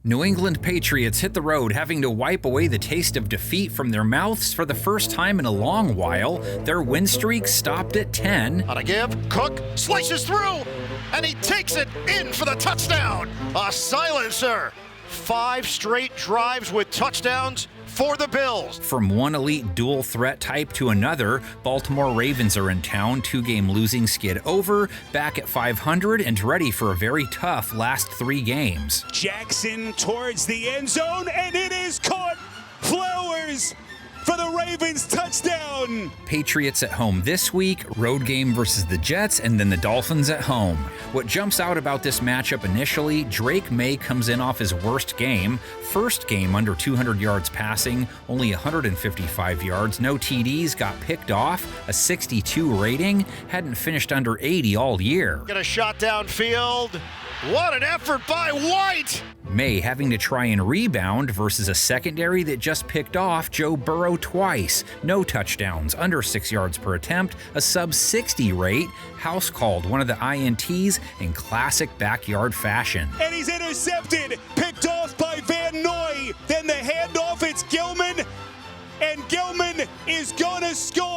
New England Patriots hit the road, having to wipe away the taste of defeat from their mouths for the first time in a long while. Their win streak stopped at 10. On a give, Cook slices through, and he takes it in for the touchdown. A silencer. 5 straight drives with touchdowns for the Bills. From one elite dual threat type to another, Baltimore Ravens are in town, 2-game losing skid over, back at 500 and ready for a very tough last 3 games. Jackson towards the end zone, and it is caught. Flowers for the Ravens, touchdown! Patriots at home this week, road game versus the Jets, and then the Dolphins at home. What jumps out about this matchup initially, Drake May comes in off his worst game. First game under 200 yards passing, only 155 yards, no TDs, got picked off, a 62 rating, hadn't finished under 80 all year. Get a shot downfield. What an effort by White! May having to try and rebound versus a secondary that just picked off Joe Burrow twice. No touchdowns, under 6 yards per attempt, a sub-60 rate, house called one of the INTs in classic backyard fashion. And he's intercepted, picked off by Van Noy, then the handoff, it's Gilman, and Gilman is gonna score!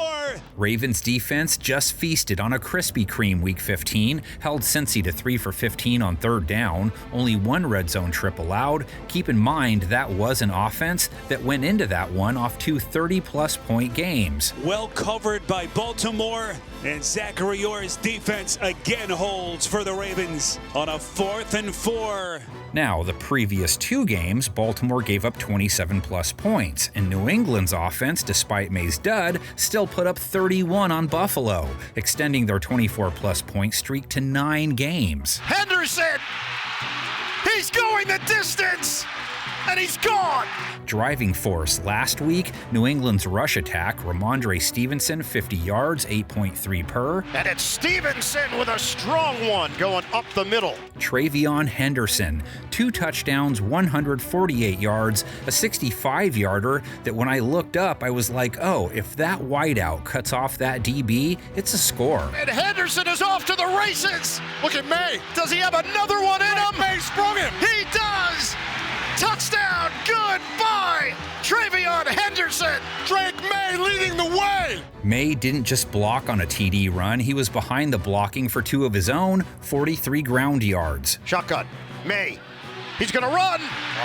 Ravens defense just feasted on a Krispy Kreme Week 15, held Cincy to 3 for 15 on third down, only 1 red zone trip allowed. Keep in mind that was an offense that went into that one off 2 30-plus point games. Well covered by Baltimore, and Zachary Orr's defense again holds for the Ravens on a 4th and 4. Now, the previous 2 games, Baltimore gave up 27-plus points, and New England's offense, despite May's dud, still put up 31 on Buffalo, extending their 24-plus point streak to 9 games. Henderson! He's going the distance! And he's gone! Driving force last week, New England's rush attack, Ramondre Stevenson, 50 yards, 8.3 per. And it's Stevenson with a strong one going up the middle. Travion Henderson, 2 touchdowns, 148 yards, a 65-yarder that when I looked up, I was like, oh, if that wideout cuts off that DB, it's a score. And Henderson is off to the races! Look at May. Does he have another one in him? May sprung him. He does! Touchdown! Goodbye! Travion Henderson! Drake May leading the way! May didn't just block on a TD run, he was behind the blocking for 2 of his own, 43 ground yards. Shotgun. May. He's gonna run!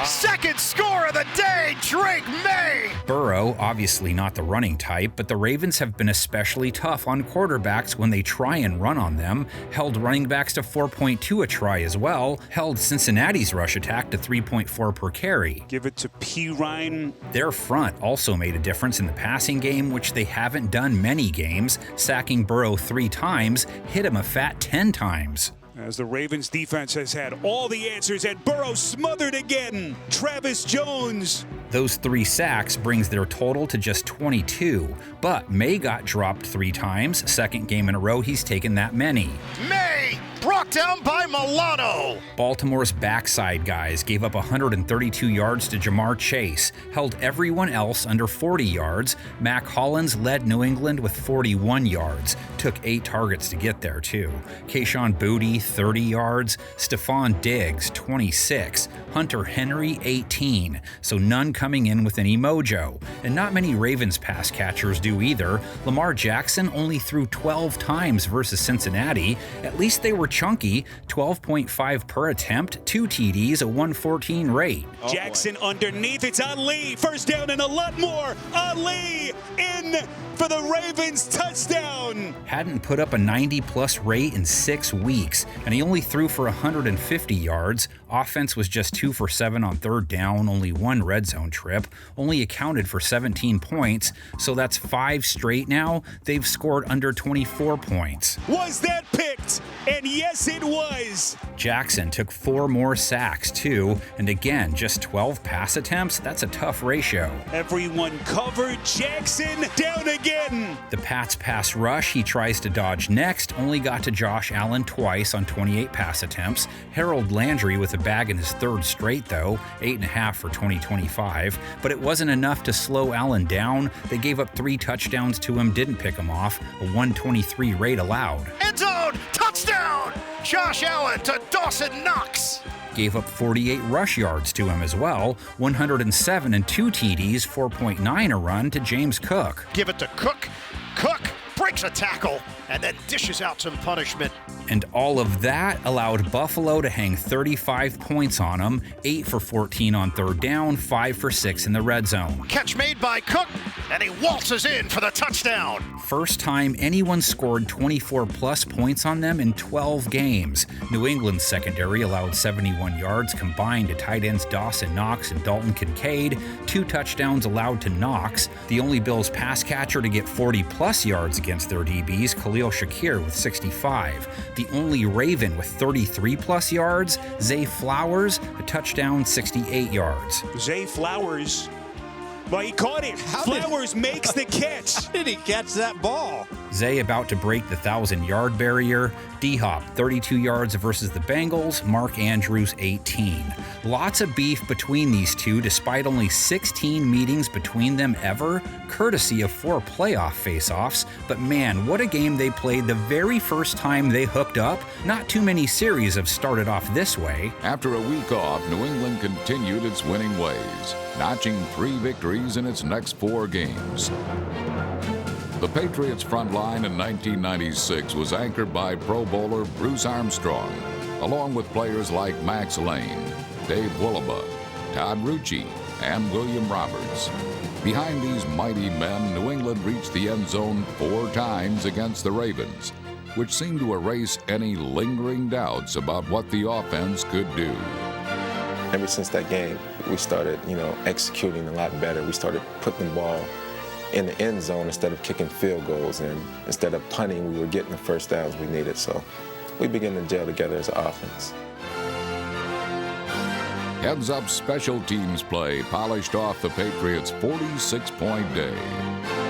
Second score of the day, Drake May! Burrow, obviously not the running type, but the Ravens have been especially tough on quarterbacks when they try and run on them, held running backs to 4.2 a try as well, held Cincinnati's rush attack to 3.4 per carry. Give it to P. Ryan. Their front also made a difference in the passing game, which they haven't done many games, sacking Burrow 3 times, hit him a fat 10 times. As the Ravens defense has had all the answers, and Burrow smothered again. Travis Jones. Those 3 sacks brings their total to just 22, but May got dropped 3 times. Second game in a row he's taken that many. May brought down by Milano. Baltimore's backside guys gave up 132 yards to Jamar Chase, held everyone else under 40 yards. Mac Hollins led New England with 41 yards, took 8 targets to get there too. Kayshon Boutte, 30 yards. Stephon Diggs, 26. Hunter Henry, 18. So none coming in with any mojo. And not many Ravens pass catchers do either. Lamar Jackson only threw 12 times versus Cincinnati. At least they were chunky, 12.5 per attempt, 2 TDs, a 114 rate. Jackson underneath, it's Ali. First down and a lot more. Ali in for the Ravens, touchdown. Hadn't put up a 90-plus rate in 6 weeks, and he only threw for 150 yards. Offense was just 2 for 7 on third down, only 1 red zone trip, only accounted for 17 points, so that's 5 straight now. They've scored under 24 points. Was that picked? And yes, it was. Jackson took 4 more sacks, too, and again, just 12 pass attempts. That's a tough ratio. Everyone covered. Jackson down again. The Pats pass rush, he tries to dodge next, only got to Josh Allen twice on 28 pass attempts. Harold Landry with a bag in his 3rd straight, though, 8.5 for 20-25. But it wasn't enough to slow Allen down. They gave up 3 touchdowns to him, didn't pick him off, a 123 rate allowed. End zone! Touchdown! Josh Allen to Dawson Knox. gave up 48 rush yards to him as well, 107 and 2 TDs, 4.9 a run to James Cook. Give it to Cook. Cook breaks a tackle and then dishes out some punishment. And all of that allowed Buffalo to hang 35 points on them, 8 for 14 on third down, 5 for 6 in the red zone. Catch made by Cook, and he waltzes in for the touchdown. First time anyone scored 24-plus points on them in 12 games. New England's secondary allowed 71 yards combined to tight ends Dawson Knox and Dalton Kincaid, 2 touchdowns allowed to Knox. The only Bills pass catcher to get 40-plus yards against their DBs, Khalil Shakir with 65. The only Raven with 33-plus yards, Zay Flowers, a touchdown, 68 yards. Zay Flowers, well, he caught it. Flowers makes the catch. How did he catch that ball? Zay about to break the 1,000-yard barrier. D-Hop, 32 yards versus the Bengals. Mark Andrews, 18. Lots of beef between these two, despite only 16 meetings between them ever, courtesy of 4 playoff face-offs. But man, what a game they played the very first time they hooked up. Not too many series have started off this way. After a week off, New England continued its winning ways, notching 3 victories in its next 4 games. The Patriots' front line in 1996 was anchored by Pro Bowler Bruce Armstrong, along with players like Max Lane, Dave Willaba, Todd Rucci, and William Roberts. Behind these mighty men, New England reached the end zone 4 times against the Ravens, which seemed to erase any lingering doubts about what the offense could do. Ever since that game, we started, executing a lot better. We started putting the ball in the end zone instead of kicking field goals, and instead of punting, we were getting the first downs we needed. So we began to gel together as an offense. Heads-up special teams play polished off the Patriots' 46-point day.